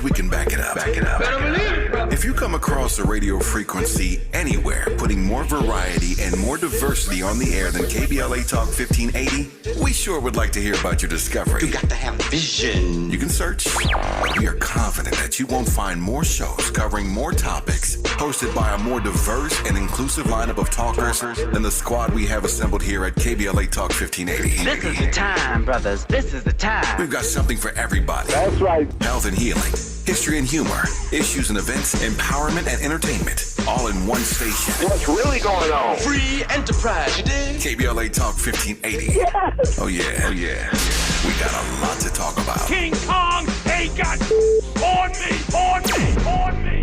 think we can back it up. If you come across a radio frequency anywhere putting more variety and more diversity on the air than KBLA Talk 1580, we sure would like to hear about your discovery. You got to have vision. You can search, but we are confident that you won't find more shows covering more topics, hosted by a more diverse and inclusive lineup of talkers than the squad we have assembled here at KBLA Talk 1580. This is the time, brothers. This is the time. We've got something for everybody. That's right. Health and healing, history and humor, issues and events, empowerment and entertainment, all in one station. What's really going on? Free enterprise, you dig? KBLA Talk 1580. Yes. Oh yeah. We got a lot to talk about. King Kong ain't got on me.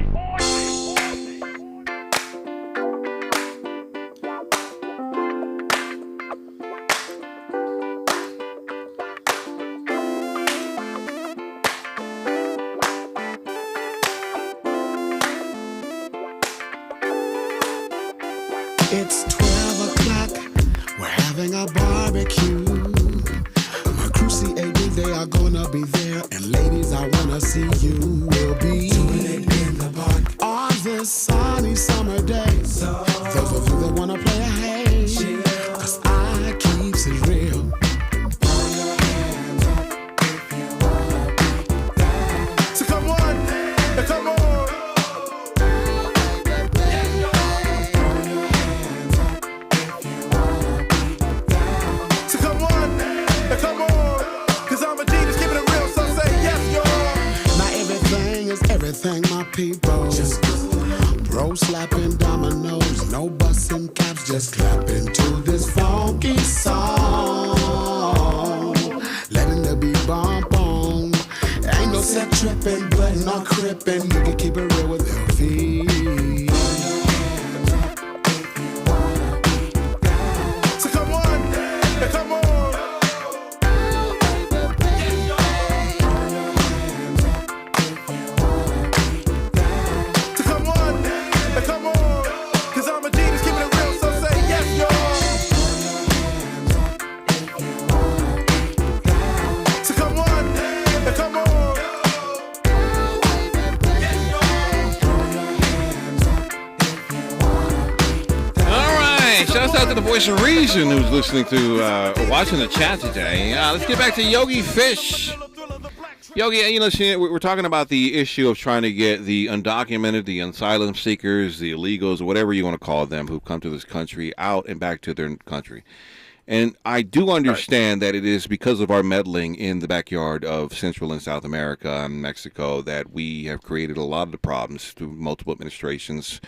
It's 12 o'clock, we're having a barbecue. My crew CAD, they are gonna be there. And ladies, I wanna see you. We'll be doing it in the park on this sunny summer day. Those of you that wanna play a haze, cause I keeps it real. Throw your hands up if you wanna be down. So come on, come on. Everything, my people. Just bro slapping dominoes, no busting caps, just clapping to this funky song. Letting the beat bump on. Ain't no set tripping, but no crippin'. You can keep it real with LV. So come on, come on. Shouts out to the voice of reason who's listening to watching the chat today. Let's get back to Yogi Fish. Yogi, you know, we're talking about the issue of trying to get the undocumented, the asylum seekers, the illegals, or whatever you want to call them, who come to this country out and back to their country. And I do understand that it is because of our meddling in the backyard of Central and South America and Mexico that we have created a lot of the problems through multiple administrations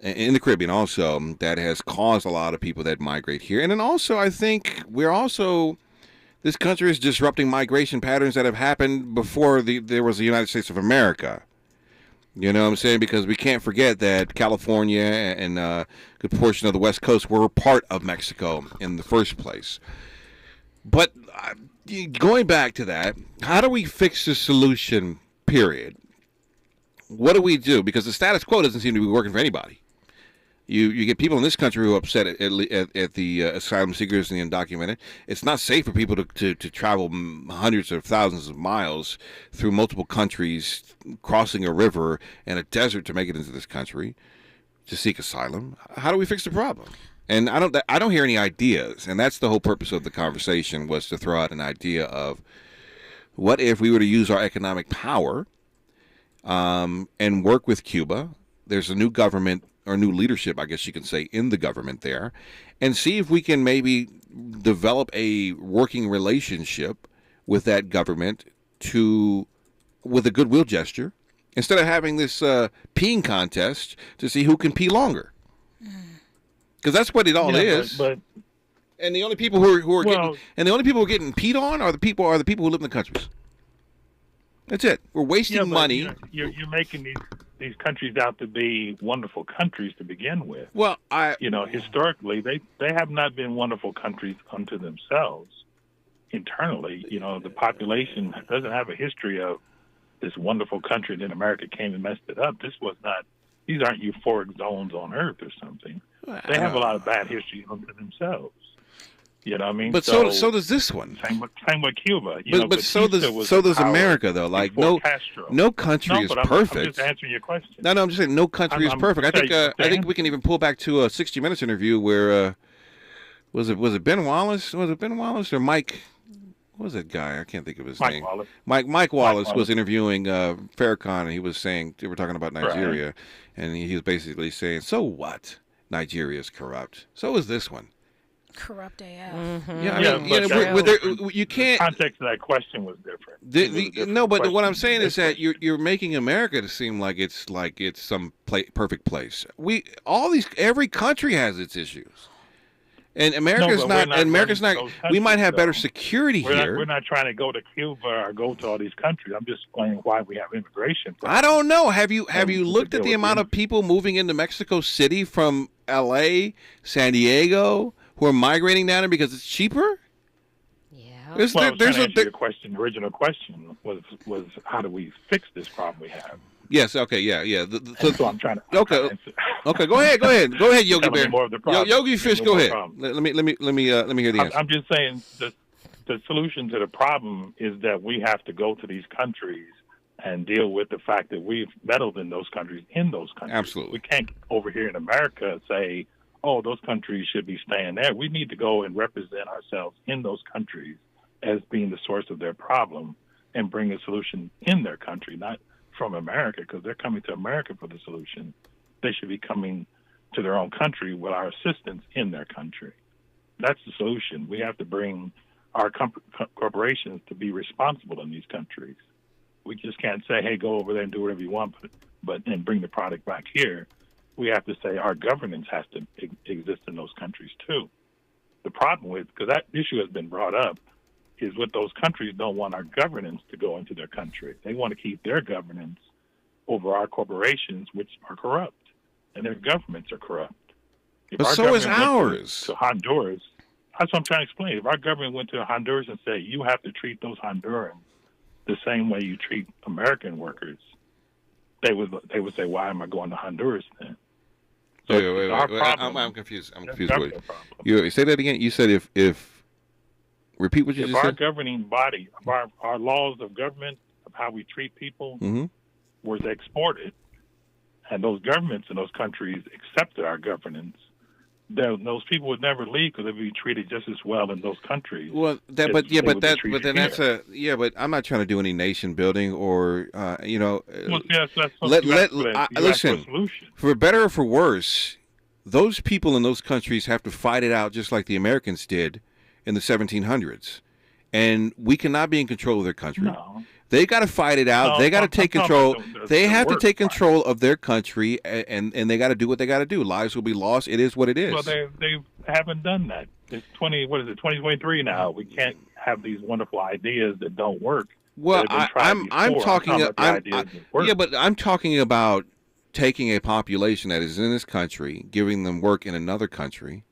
in the Caribbean also that has caused a lot of people that migrate here. And then also I think this country is disrupting migration patterns that have happened before there was the United States of America. You know what I'm saying? Because we can't forget that California and a good portion of the West Coast were part of Mexico in the first place. But going back to that, how do we fix the solution, period? What do we do? Because the status quo doesn't seem to be working for anybody. You get people in this country who are upset at the asylum seekers and the undocumented. It's not safe for people to travel hundreds of thousands of miles through multiple countries, crossing a river and a desert to make it into this country to seek asylum. How do we fix the problem? And I don't hear any ideas. And that's the whole purpose of the conversation, was to throw out an idea of what if we were to use our economic power and work with Cuba. There's a new government, or new leadership, I guess you can say, in the government there, and see if we can maybe develop a working relationship with that government with a goodwill gesture, instead of having this peeing contest to see who can pee longer. Because that's what it all is. But and the only people who are getting peed on are the people who live in the countries. That's it. We're wasting money. You're making these countries out to be wonderful countries to begin with. Well, historically, they have not been wonderful countries unto themselves. Internally, the population doesn't have a history of this wonderful country, then America came and messed it up. These aren't euphoric zones on Earth or something. They have a lot of bad history unto themselves. You know what I mean? But so does this one. Same with Cuba. But so does America, though. Like no country is perfect. I'm just answering your question. No, I'm just saying no country is perfect. I think we can even pull back to a 60 Minutes interview where was it Ben Wallace? Was it Ben Wallace or Mike? What was that guy? I can't think of his name. Wallace. Mike Wallace was interviewing Farrakhan, and he was saying they were talking about Nigeria, and he was basically saying, "So what? Nigeria is corrupt. So is this one." Corrupt AF. Mm-hmm. Yeah, you can't. The context of that question was different. But what I'm saying is that you're making America to seem like it's some perfect place. Every country has its issues, and America's not. We might have better security here. We're not trying to go to Cuba or go to all these countries. I'm just explaining why we have immigration problems. I don't know. Have you looked at the amount of people moving into Mexico City from L.A., San Diego, who are migrating down there because it's cheaper? Yeah. Your question, the original question was how do we fix this problem we have? Yes. Okay. Yeah. So I'm trying to. Okay. Go ahead, Yogi Bear. Yogi Fish, go ahead. Let me hear the answer. I'm just saying the solution to the problem is that we have to go to these countries and deal with the fact that we've meddled in those countries. Absolutely. We can't over here in America say, oh, those countries should be staying there. We need to go and represent ourselves in those countries as being the source of their problem and bring a solution in their country, not from America, because they're coming to America for the solution. They should be coming to their own country with our assistance in their country. That's the solution. We have to bring our corporations to be responsible in these countries. We just can't say, hey, go over there and do whatever you want, but then bring the product back here. We have to say our governance has to exist in those countries too. The problem with, because that issue has been brought up, is what those countries don't want our governance to go into their country. They want to keep their governance over our corporations, which are corrupt, and their governments are corrupt. But so is ours. To Honduras, that's what I'm trying to explain. If our government went to Honduras and said, you have to treat those Hondurans the same way you treat American workers, they would say, why am I going to Honduras then? So wait. I'm confused. You say that again. You said if repeat what you just said. If our governing body, our laws of government, of how we treat people, was exported, and those governments in those countries accepted our governance, those people would never leave because they'd be treated just as well in those countries. Well, but I'm not trying to do any nation building or listen. For better or for worse, those people in those countries have to fight it out just like the Americans did in the 1700s, and we cannot be in control of their country. No. They got to fight it out. They got to take control. They have to take control of their country, and they got to do what they got to do. Lives will be lost. It is what it is. Well, they haven't done that. It's 2023 now. We can't have these wonderful ideas that don't work. Well, I'm talking about taking a population that is in this country, giving them work in another country,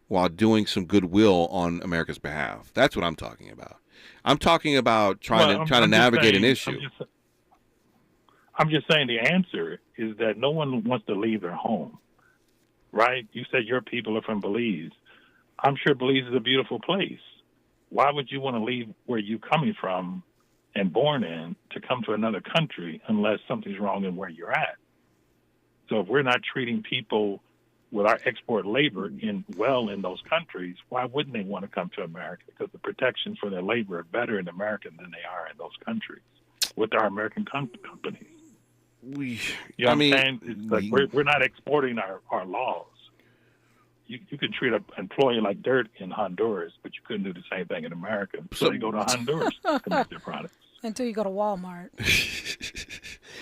while doing some goodwill on America's behalf. That's what I'm talking about. I'm talking about trying to navigate an issue. I'm just saying the answer is that no one wants to leave their home, right? You said your people are from Belize. I'm sure Belize is a beautiful place. Why would you want to leave where you're coming from and born in to come to another country unless something's wrong in where you're at? So if we're not treating people with our export labor in those countries, why wouldn't they want to come to America? Because the protections for their labor are better in America than they are in those countries with our American companies. What I'm saying? It's like we're not exporting our laws. You can treat an employee like dirt in Honduras, but you couldn't do the same thing in America. So they go to Honduras to make their products. Until you go to Walmart.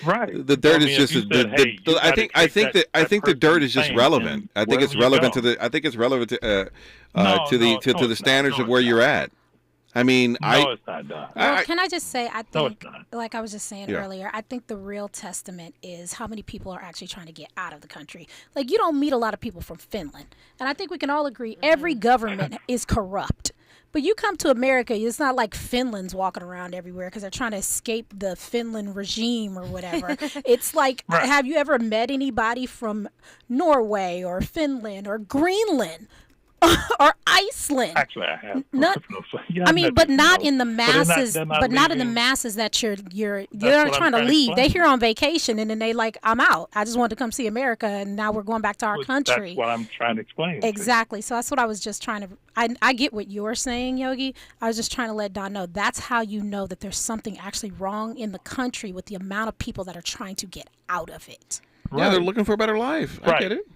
Right. The dirt is just. I think the dirt is just relevant. I think it's relevant to the. I think it's relevant to the standards of where you're at. I mean, it's not done. Well, can I just say, I think, like I was just saying earlier, I think the real testament is how many people are actually trying to get out of the country. Like, you don't meet a lot of people from Finland. And I think we can all agree every government is corrupt. But you come to America, it's not like Finland's walking around everywhere because they're trying to escape the Finland regime or whatever. It's like, have you ever met anybody from Norway or Finland or Greenland? or Iceland. Actually, I have. Not, Yeah, I mean, but not in the But masses. they're not But not in the leaving. masses that you're what trying to I'm leave. trying to They're explain. here on vacation, and then they like, I'm out. I just wanted to come see America, and now we're going back to our country. That's what I'm trying to explain. Exactly. So that's what I was just trying to. I get what you're saying, Yogi. I was just trying to let Don know that's how you know that there's something actually wrong in the country with the amount of people that are trying to get out of it. Yeah, they're looking for a better life. I Right. get it.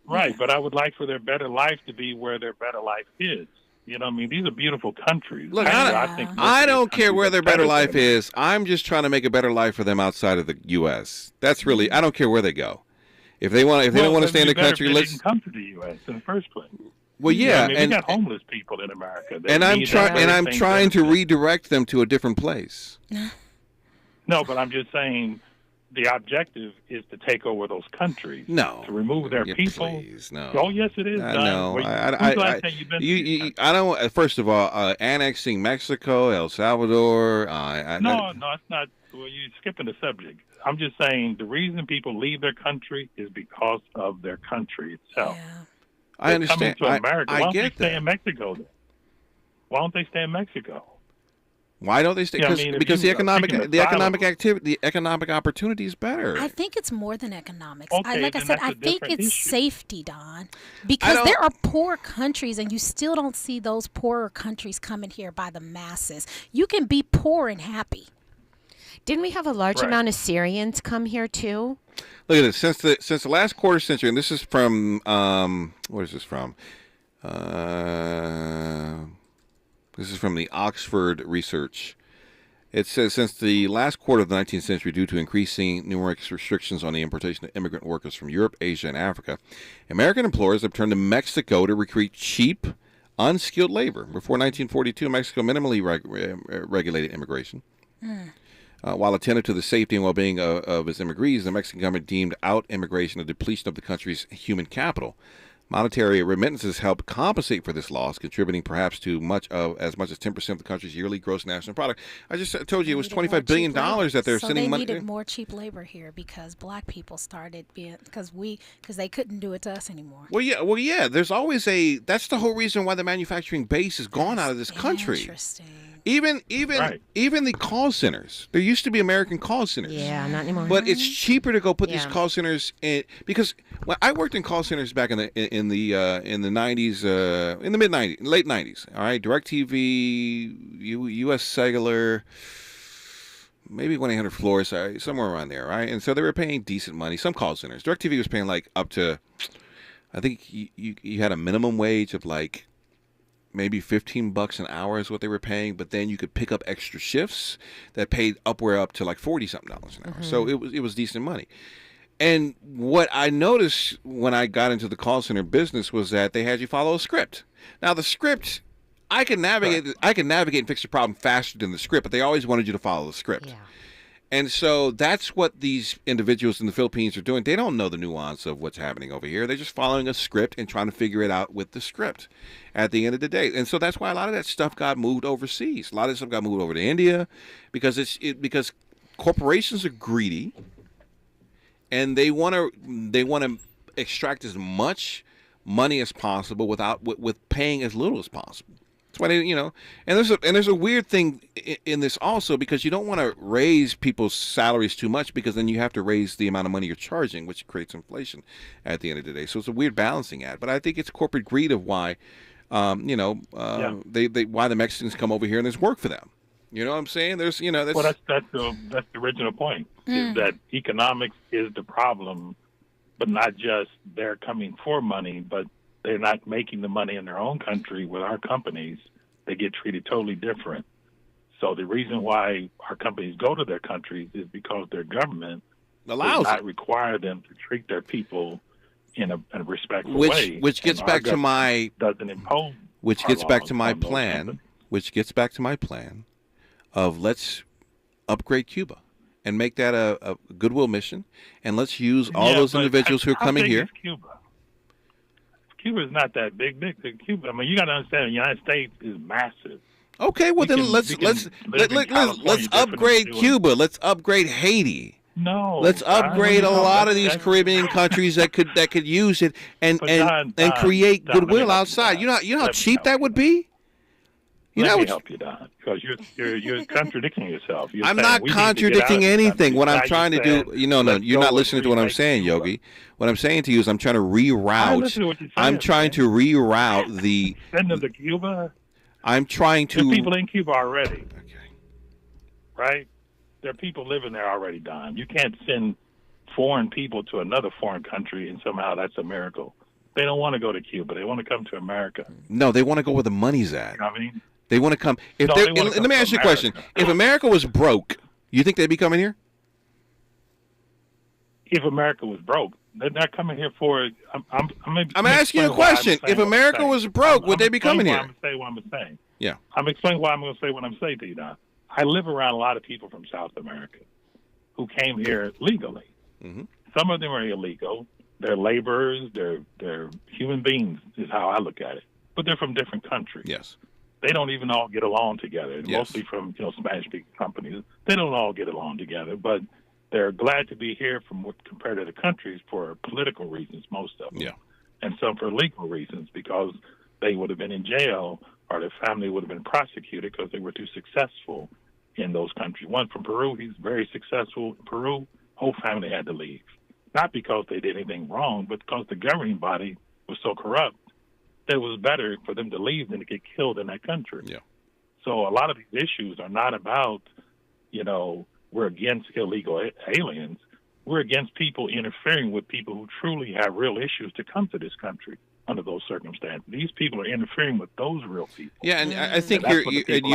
Right, but I would like for their better life to be where their better life is. You know what I mean? These are beautiful countries. Look, I think most I of these don't care countries where are their better than life them. is. I'm just trying to make a better life for them outside of the U.S. That's really. I don't care where they go. If they want, if they don't want to stay in the country, They let's. didn't come to the U.S. in the first place. Well, yeah, I mean, and we got homeless people in America. They and I'm need trying that and I'm very trying same to redirect them to a different place. No, but I'm just saying the objective is to take over those countries. No, To remove their Yeah, people. Please, no. Oh, yes, it is. Don. No, When's the I last time you've been to these countries? I don't. First of all, annexing Mexico, El Salvador. No, it's not. Well, you're skipping the subject. I'm just saying the reason people leave their country is because of their country itself. Yeah. I They're understand. Coming to America. Why I don't get they stay that. in Mexico then? Why don't they stay in Mexico? Why don't they stay? Yeah, I mean, if because you the economic speaking of economic asylum- activity, the economic opportunity is better. I think it's more than economics. Okay, Like I then said, that's a I think different it's issue. safety, Don. Because don't- there are poor countries, and you still don't see those poorer countries coming here by the masses. You can be poor and happy. Didn't we have a large Right. amount of Syrians come here too? Look at this. Since the last quarter century, and this is from what is this from? This is from the Oxford Research. It says since the last quarter of the 19th century, due to increasing numerous restrictions on the importation of immigrant workers from Europe, Asia, and Africa, American employers have turned to Mexico to recruit cheap, unskilled labor. Before 1942, Mexico minimally regulated immigration. While attentive to the safety and well-being of its immigrees, the Mexican government deemed out immigration a depletion of the country's human capital. Monetary remittances help compensate for this loss, contributing perhaps to as much as 10% of the country's yearly gross national product. I just told you it was $25 billion that they're sending money. So they needed more cheap labor here because black people started being because they couldn't do it to us anymore. Well, yeah. There's always that's the whole reason why the manufacturing base is gone out of this country. Interesting. Even Right. even the call centers. There used to be American call centers. Yeah, not anymore. But it's cheaper to go put these Yeah. call centers in because when I worked in call centers back in the 90s, in the late 90s. All right, DirecTV, U.S. Cellular, maybe 1-800 Flores, somewhere around there, right? And so they were paying decent money. Some call centers, DirecTV was paying like up to, I think you had a minimum wage of like maybe $15 an hour is what they were paying, but then you could pick up extra shifts that paid upward up to like $40-something an hour. So it was decent money. And what I noticed when I got into the call center business was that they had you follow a script. Now the script, I can navigate and fix the problem faster than the script, but they always wanted you to follow the script. Yeah. And so that's what these individuals in the Philippines are doing. They don't know the nuance of what's happening over here. They're just following a script and trying to figure it out with the script at the end of the day. And so that's why a lot of that stuff got moved overseas. A lot of stuff got moved over to India because because corporations are greedy and they want to extract as much money as possible with paying as little as possible. That's why they, and there's a weird thing in this also because you don't want to raise people's salaries too much because then you have to raise the amount of money you're charging, which creates inflation at the end of the day. So it's a weird balancing act. But I think it's corporate greed of why, why the Mexicans come over here and there's work for them. You know what I'm saying? That's the original point is that economics is the problem, but not just they're coming for money, but they're not making the money in their own country with our companies. They get treated totally different. So the reason why our companies go to their countries is because their government allows does not require them to treat their people in a respectful way. Which gets back to my doesn't impose. Which our gets back laws to my on those plan. companies. Which gets back to my plan of let's upgrade Cuba and make that a goodwill mission, and let's use all those individuals who are coming here. Cuba is not that big. Cuba. I mean, you got to understand, the United States is massive. Okay, well then let's upgrade Cuba. Let's upgrade Haiti. No. Let's upgrade a lot of these that's- Caribbean countries that could use it and But Don, create Don, let me goodwill help you, outside. Don. You know how Let me cheap help that you. would be. Let me help you, Don, because you're contradicting yourself. I'm not contradicting anything. What I'm trying to do, no, you're not listening to what I'm saying, Yogi. What I'm saying to you is I'm trying to reroute. I'm trying to reroute the. Send them to Cuba. I'm trying to. There's people in Cuba already. Okay. Right? There are people living there already, Don. You can't send foreign people to another foreign country and somehow that's a miracle. They don't want to go to Cuba. They want to come to America. No, they want to go where the money's at. You know what I mean? They want to come. If No, they they wanna let come me to ask you a question. America. If America was broke, you think they'd be coming here? If America was broke, they're not coming here for. I'm asking you a question. If America was broke, would they be coming here? I'm going to say what I'm saying. Yeah. I'm explaining why I'm going to say what I'm saying to you, Don. I live around a lot of people from South America who came here legally. Mm-hmm. Some of them are illegal. They're laborers. They're human beings is how I look at it. But they're from different countries. Yes. They don't even all get along together. Yes. Mostly from Spanish-speaking companies. They don't all get along together, but they're glad to be here compared to the countries for political reasons, most of them. Yeah. And some for legal reasons because they would have been in jail or their family would have been prosecuted because they were too successful in those countries. One from Peru, he's very successful in Peru. Whole family had to leave. Not because they did anything wrong, but because the governing body was so corrupt that it was better for them to leave than to get killed in that country. Yeah. So a lot of these issues are not about, we're against illegal aliens. We're against people interfering with people who truly have real issues to come to this country under those circumstances. These people are interfering with those real people. Yeah, and I think And that's what the people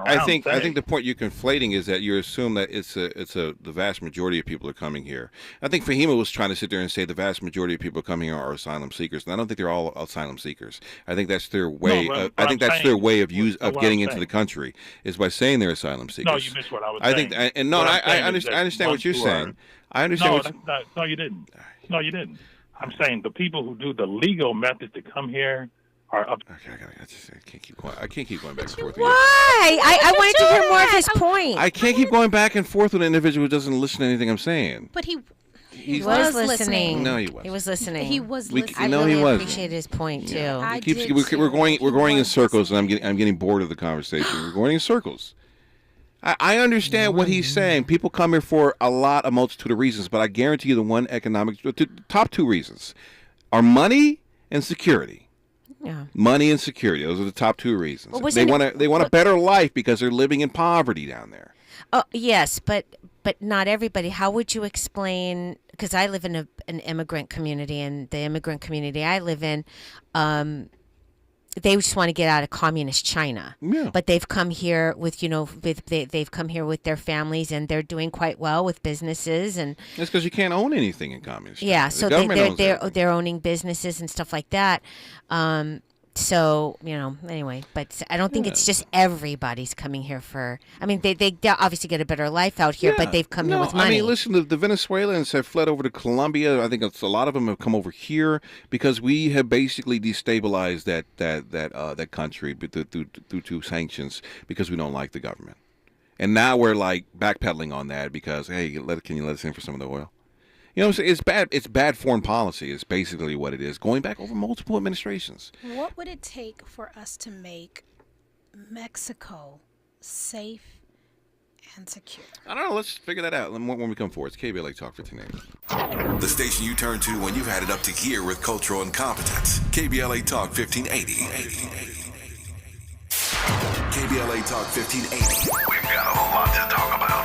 I think say. the point you're conflating is that you assume that the vast majority of people are coming here. I think Fahima was trying to sit there and say the vast majority of people coming here are asylum seekers, and I don't think they're all asylum seekers. I think that's their way. I think that's their way of getting into the country is by saying they're asylum seekers. No, you missed what I was saying. I understand what you're saying. I understand. No, you didn't. No, you didn't. I'm saying the people who do the legal methods to come here are up. Okay, I can't keep going. I can't keep going back and forth. Why? I wanted to hear more of his point. I can't keep going back and forth with an individual who doesn't listen to anything I'm saying. But he was listening. No, he wasn't. He was listening. He was listening. I he really wasn't. appreciate his point too. I Keeps, did too. we're going in was circles, and listening. I'm getting bored of the conversation. We're going in circles. I understand what he's saying. People come here for a multitude of reasons, but I guarantee you the top two reasons are money and security. Yeah. Money and security. Those are the top two reasons. Well, they want a better life because they're living in poverty down there. Oh yes, but not everybody. How would you explain? Because I live in an immigrant community, and the immigrant community I live in, they just want to get out of communist China. Yeah. But they've come here with they've come here with their families, and they're doing quite well with businesses and. That's because you can't own anything in communist China. Yeah, The so government owns everything. they're owning businesses and stuff like that. So anyway, but I don't think it's just everybody's coming here for. I mean, they obviously get a better life out here, but they've come here with money. I mean, listen, the Venezuelans have fled over to Colombia. I think a lot of them have come over here because we have basically destabilized that country due to sanctions because we don't like the government, and now we're like backpedaling on that because hey, can you let us in for some of the oil? It's bad. It's bad foreign policy. Is basically what it is. Going back over multiple administrations. What would it take for us to make Mexico safe and secure? I don't know. Let's figure that out when we come forward. It's KBLA Talk 1580. The station you turn to when you've had it up to gear with cultural incompetence. KBLA Talk 1580. KBLA Talk 1580. We've got a lot to talk about.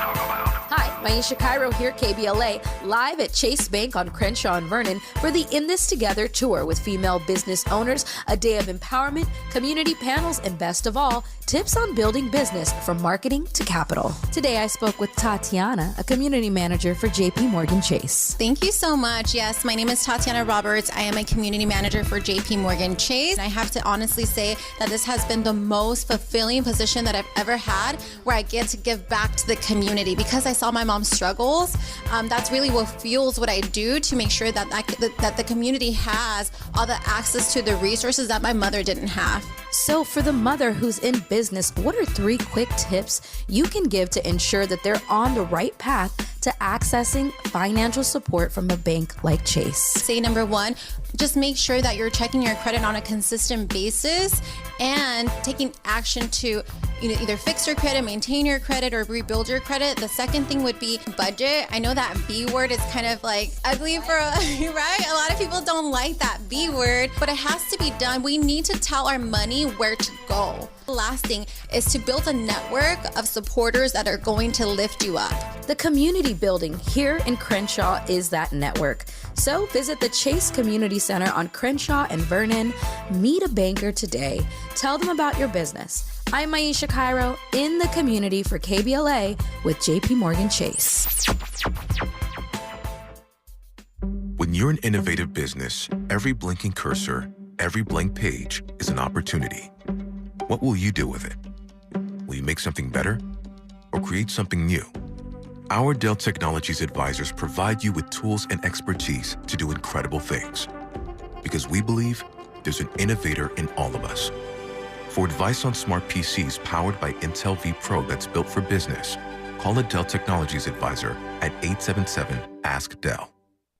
Hi, Maisha Cairo here, KBLA, live at Chase Bank on Crenshaw and Vernon for the In This Together tour with female business owners, a day of empowerment, community panels, and best of all, tips on building business from marketing to capital. Today I spoke with Tatiana, a community manager for JP Morgan Chase. Thank you so much. Yes, my name is Tatiana Roberts. I am a community manager for JP Morgan Chase. I have to honestly say that this has been the most fulfilling position that I've ever had where I get to give back to the community because I saw my mom struggles. That's really what fuels what I do to make sure that the community has all the access to the resources that my mother didn't have. So for the mother who's in business, what are 3 quick tips you can give to ensure that they're on the right path to accessing financial support from a bank like Chase? Say number 1, just make sure that you're checking your credit on a consistent basis and taking action to either fix your credit, maintain your credit, or rebuild your credit. The second thing would be budget. I know that B word is kind of like ugly for, right? A lot of people don't like that B word, but it has to be done. We need to tell our money where to go. The last thing is to build a network of supporters that are going to lift you up. The community building here in Crenshaw is that network. So visit the Chase Community Center on Crenshaw and Vernon. Meet a banker today. Tell them about your business. I'm Aisha Cairo in the community for KBLA with JP Morgan Chase. When you're an innovative business, every blinking cursor, every blank page is an opportunity. What will you do with it? Will you make something better or create something new? Our Dell Technologies advisors provide you with tools and expertise to do incredible things. Because we believe there's an innovator in all of us. For advice on smart PCs powered by Intel vPro that's built for business, call a Dell Technologies advisor at 877-ASK-DELL.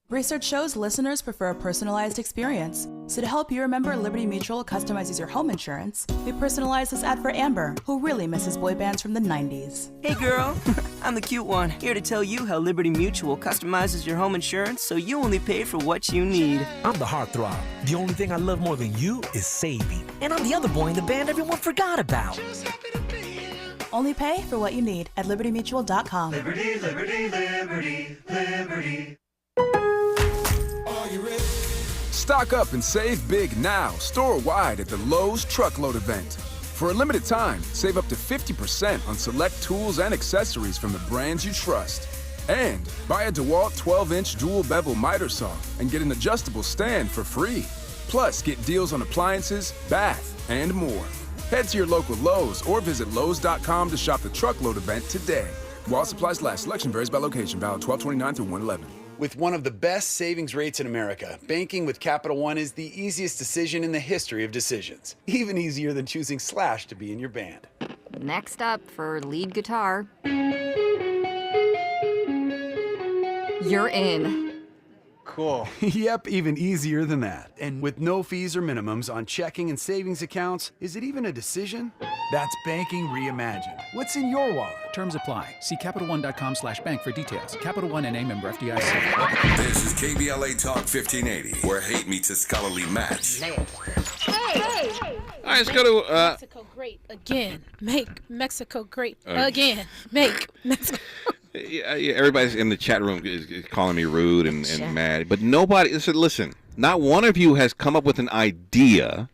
Research shows listeners prefer a personalized experience. So to help you remember, Liberty Mutual customizes your home insurance. We personalized this ad for Amber, who really misses boy bands from the 90s. Hey girl, I'm the cute one, here to tell you how Liberty Mutual customizes your home insurance so you only pay for what you need. I'm the heartthrob. The only thing I love more than you is saving. And I'm the other boy in the band everyone forgot about. Only pay for what you need at libertymutual.com. Liberty, liberty, liberty, liberty. Stock up and save big now, store-wide at the Lowe's Truckload event. For a limited time, save up to 50% on select tools and accessories from the brands you trust. And buy a DeWalt 12-inch dual-bevel miter saw and get an adjustable stand for free. Plus, get deals on appliances, bath, and more. Head to your local Lowe's or visit Lowes.com to shop the Truckload event today. While supplies last, selection varies by location. Valid 12/29 through 1/11. With one of the best savings rates in America, banking with Capital One is the easiest decision in the history of decisions. Even easier than choosing Slash to be in your band. Next up for lead guitar. You're in. Cool. Yep, even easier than that. And with no fees or minimums on checking and savings accounts, is it even a decision? That's banking reimagined. What's in your wallet? Terms apply. See CapitalOne.com/bank for details. Capital One NA, member FDIC. This is KBLA Talk 1580, where hate meets a scholarly match. Hey! All right, let's go to... Mexico great again. Make Mexico great again. Make Mexico... Yeah, everybody's in the chat room is calling me rude and mad. But nobody... Listen, not one of you has come up with an idea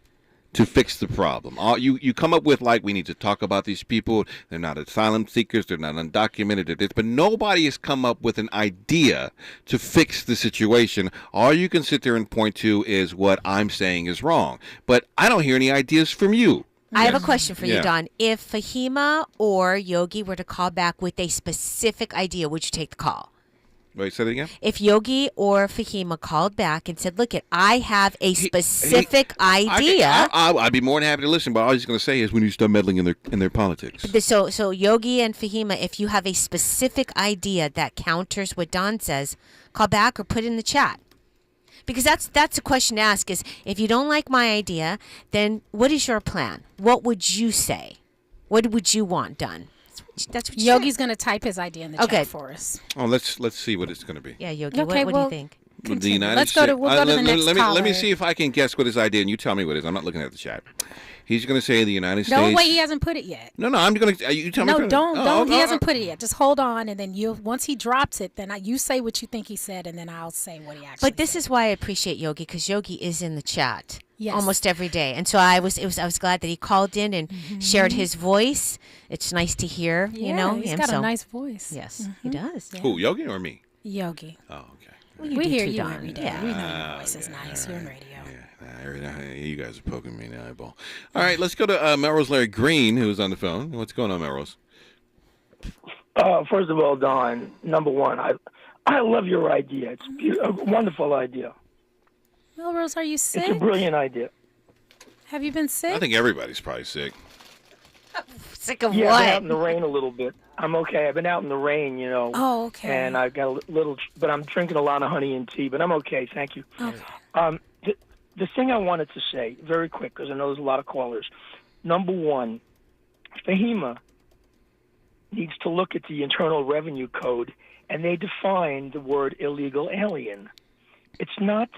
to fix the problem. You come up with, like, we need to talk about these people. They're not asylum seekers. They're not undocumented. They're this. But nobody has come up with an idea to fix the situation. All you can sit there and point to is what I'm saying is wrong. But I don't hear any ideas from you. I have a question for you, Don. If Fahima or Yogi were to call back with a specific idea, would you take the call? Wait, say that again? If Yogi or Fahima called back and said, look, I have a specific idea. I'd be more than happy to listen, but all I was going to say is we need to start meddling in their politics. So Yogi and Fahima, if you have a specific idea that counters what Don says, call back or put it in the chat. Because that's a question to ask is, if you don't like my idea, then what is your plan? What would you say? What would you want done? That's what Yogi's going to type his idea in the chat for us. Oh, let's see what it's going to be. Yeah, Yogi, what do you think? The United Let's go to, we'll go to the next caller. Let me see if I can guess what his idea, and you tell me what it is. I'm not looking at the chat. He's going to say the United States. Don't wait, he hasn't put it yet. No, I'm going to. You tell me. No, don't. He hasn't put it yet. Just hold on, and then once he drops it, then you say what you think he said, and then I'll say what he actually. But this is why I appreciate Yogi, because Yogi is in the chat almost every day, and so I was glad that he called in and shared his voice. It's nice to hear, he's got a nice voice. Yes, he does. Yeah. Who, Yogi or me? Yogi. Oh, okay. Well, we hear you every day. We know your voice is nice. You're in radio. You guys are poking me in the eyeball. All right, let's go to Melrose Larry Green, who's on the phone. What's going on, Melrose? First of all, Don, number one, I love your idea. It's a wonderful idea. Melrose, are you sick? It's a brilliant idea. Have you been sick? I think everybody's probably sick. Sick of yeah, what? I've been out in the rain a little bit. I'm okay. I've been out in the rain, Oh, okay. And I got a little, but I'm drinking a lot of honey and tea, but I'm okay. Thank you. Okay. The thing I wanted to say, very quick, because I know there's a lot of callers. Number one, FEMA needs to look at the Internal Revenue Code, and they define the word illegal alien. It's not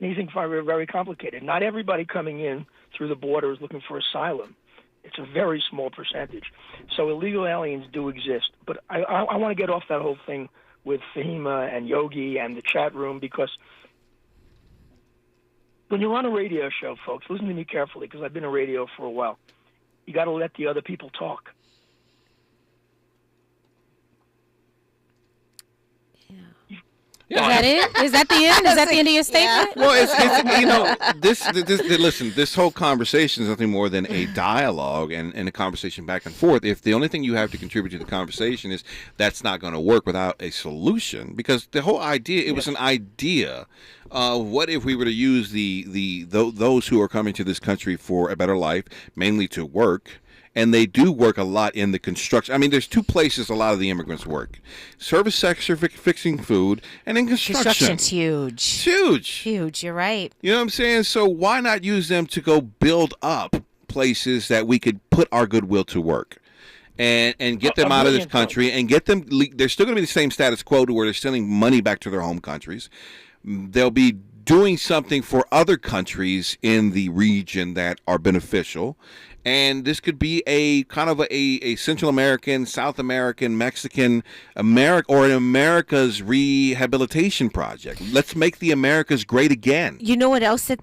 anything very, very complicated. Not everybody coming in through the border is looking for asylum. It's a very small percentage. So illegal aliens do exist. But I want to get off that whole thing with FEMA and Yogi and the chat room, because when you're on a radio show, folks, listen to me carefully, because I've been on radio for a while. You got to let the other people talk. Is that it? Is that the end? Is that the end of your statement? Well, it's listen, this whole conversation is nothing more than a dialogue and a conversation back and forth. If the only thing you have to contribute to the conversation is that's not going to work without a solution, because the whole idea, it was an idea. What if we were to use those who are coming to this country for a better life, mainly to work? And they do work a lot in the construction. I mean, there's two places a lot of the immigrants work: service sector, fixing food, and in construction. Construction's huge. Huge. Huge, you're right. You know what I'm saying? So why not use them to go build up places that we could put our goodwill to work and get them out of this country and get them. They're still going to be the same status quo to where they're sending money back to their home countries. They'll be doing something for other countries in the region that are beneficial. And this could be a kind of a Central American, South American, Mexican, or an America's rehabilitation project. Let's make the Americas great again. You know what else that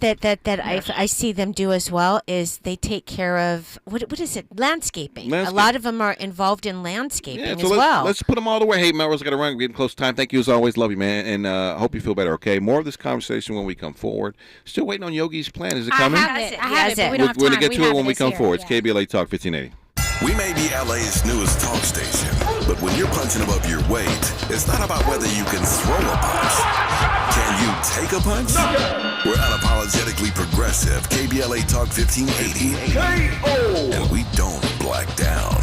I see them do as well is they take care of, what is it, landscaping. A lot of them are involved in landscaping as well. Let's put them all the way. Hey, Melrose, I got to run. We're getting close to time. Thank you as always. Love you, man. And I hope you feel better, okay? More of this conversation when we come forward. Still waiting on Yogi's plan. Is it coming? I have it. We don't have time. We're going to get to it when we come forward. It's Yeah. KBLA Talk 1580. We may be LA's newest talk station, but when you're punching above your weight, it's not about whether you can throw a punch. Can you take a punch? We're unapologetically progressive. KBLA Talk 1580. And we don't black down.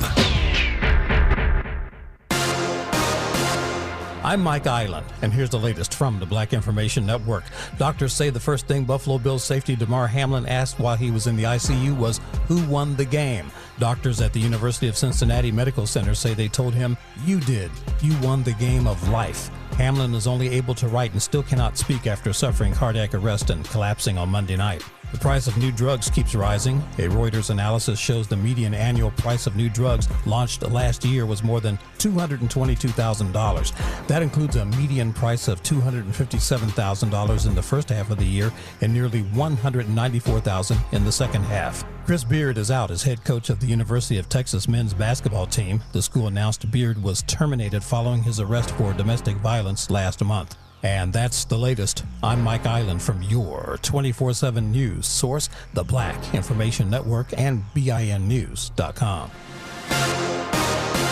I'm Mike Island, and here's the latest from the Black Information Network. Doctors say the first thing Buffalo Bills safety Damar Hamlin asked while he was in the ICU was, who won the game? Doctors at the University of Cincinnati Medical Center say they told him, you did. You won the game of life. Hamlin is only able to write and still cannot speak after suffering cardiac arrest and collapsing on Monday night. The price of new drugs keeps rising. A Reuters analysis shows the median annual price of new drugs launched last year was more than $222,000. That includes a median price of $257,000 in the first half of the year and nearly $194,000 in the second half. Chris Beard is out as head coach of the University of Texas men's basketball team. The school announced Beard was terminated following his arrest for domestic violence last month. And that's the latest. I'm Mike Island from your 24/7 news source, the Black Information Network and BINnews.com.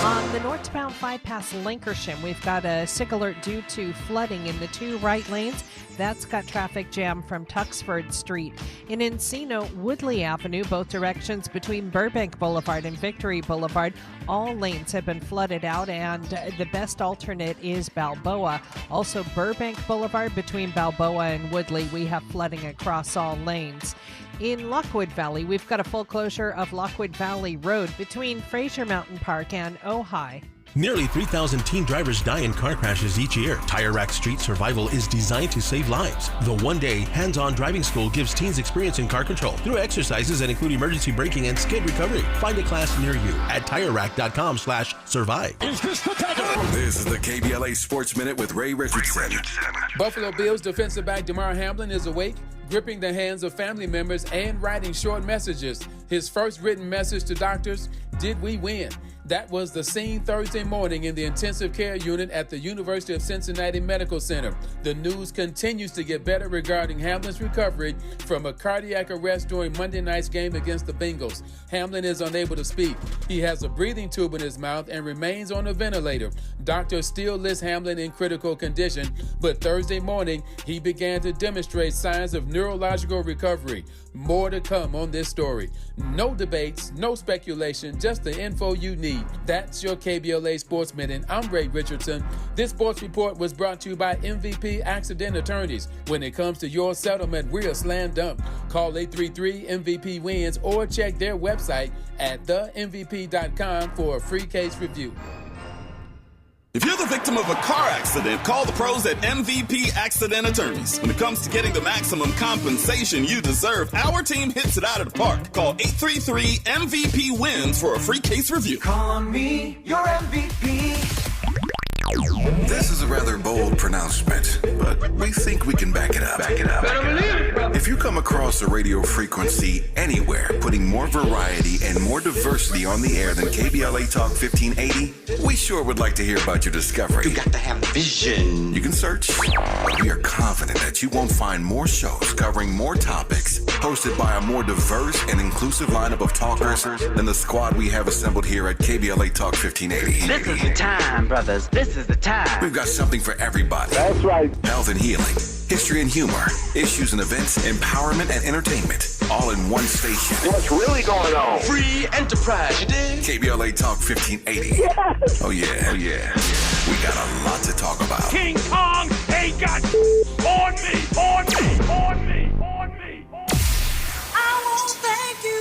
On the northbound bypass Lankershim, we've got a SIG alert due to flooding in the two right lanes. That's got traffic jam from Tuxford Street. In Encino, Woodley Avenue, both directions between Burbank Boulevard and Victory Boulevard, all lanes have been flooded out, and the best alternate is Balboa. Also, Burbank Boulevard between Balboa and Woodley, we have flooding across all lanes. In Lockwood Valley, we've got a full closure of Lockwood Valley Road between Fraser Mountain Park and Ojai. Nearly 3,000 teen drivers die in car crashes each year. Tire Rack Street Survival is designed to save lives. The one-day hands-on driving school gives teens experience in car control through exercises that include emergency braking and skid recovery. Find a class near you at TireRack.com/survive. This is the KBLA Sports Minute with Ray Richardson. Buffalo Bills defensive back Damar Hamlin is awake, gripping the hands of family members and writing short messages. His first written message to doctors, did we win? That was the scene Thursday morning in the intensive care unit at the University of Cincinnati Medical Center. The news continues to get better regarding Hamlin's recovery from a cardiac arrest during Monday night's game against the Bengals. Hamlin is unable to speak. He has a breathing tube in his mouth and remains on a ventilator. Doctors still list Hamlin in critical condition, but Thursday morning he began to demonstrate signs of neurological recovery. More to come on this story. No debates, no speculation, just the info you need. That's your KBLA Sports Minute. I'm Ray Richardson. This sports report was brought to you by MVP Accident Attorneys. When it comes to your settlement, we're a slam dunk. Call 833-MVP-WINS or check their website at themvp.com for a free case review. If you're the victim of a car accident, call the pros at MVP Accident Attorneys. When it comes to getting the maximum compensation you deserve, our team hits it out of the park. Call 833-MVP-WINS for a free case review. Call on me, your MVP. This is a rather bold pronouncement, but we think we can back it up. If you come across a radio frequency anywhere putting more variety and more diversity on the air than KBLA Talk 1580, we sure would like to hear about your discovery. You got to have vision. You can search, but we are confident that you won't find more shows covering more topics, hosted by a more diverse and inclusive lineup of talkers than the squad we have assembled here at KBLA Talk 1580. This is the time, brothers. This is the time. We've got something for everybody. That's right. Health and healing, history and humor, issues and events, empowerment and entertainment, all in one station. What's really going on? Free enterprise, you dig? KBLA Talk 1580. Yes. Oh yeah. We got a lot to talk about. King Kong ain't got on me. I won't thank you.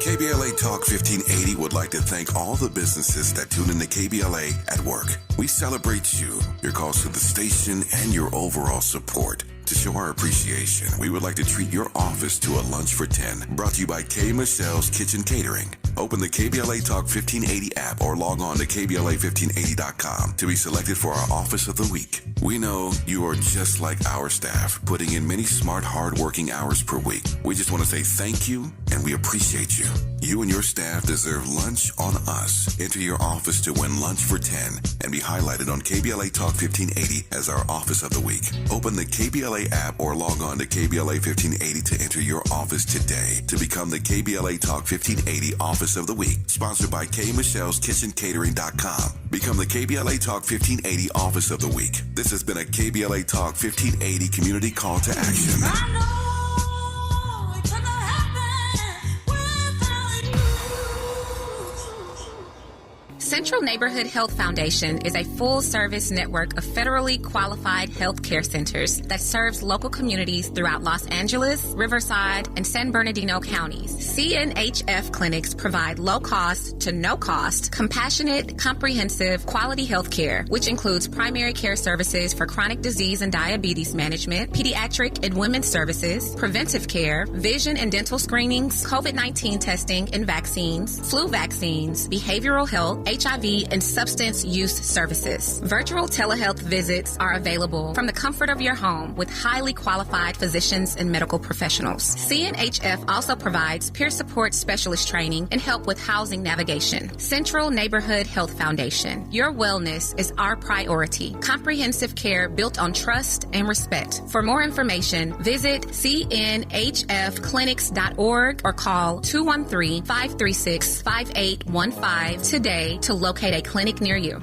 KBLA Talk 1580 would like to thank all the businesses that tune into KBLA at work. We celebrate you, your calls to the station, and your overall support. To show our appreciation, we would like to treat your office to a lunch for 10, brought to you by K. Michelle's Kitchen Catering. Open the KBLA Talk 1580 app or log on to KBLA1580.com to be selected for our Office of the Week. We know you are just like our staff, putting in many smart, hard-working hours per week. We just want to say thank you, and we appreciate you. You and your staff deserve lunch on us. Enter your office to win lunch for 10 and be highlighted on KBLA Talk 1580 as our Office of the Week. Open the KBLA app or log on to KBLA 1580 to enter your office today to become the KBLA Talk 1580 Office of the Week. Sponsored by K. Michelle's Kitchen Catering.com. Become the KBLA Talk 1580 Office of the Week. This has been a KBLA Talk 1580 community call to action. Central Neighborhood Health Foundation is a full-service network of federally qualified health care centers that serves local communities throughout Los Angeles, Riverside, and San Bernardino counties. CNHF clinics provide low-cost to no-cost, compassionate, comprehensive, quality health care, which includes primary care services for chronic disease and diabetes management, pediatric and women's services, preventive care, vision and dental screenings, COVID-19 testing and vaccines, flu vaccines, behavioral health, HIV, and substance use services. Virtual telehealth visits are available from the comfort of your home with highly qualified physicians and medical professionals. CNHF also provides peer support specialist training and help with housing navigation. Central Neighborhood Health Foundation. Your wellness is our priority. Comprehensive care built on trust and respect. For more information, visit cnhfclinics.org or call 213-536-5815 today to locate a clinic near you.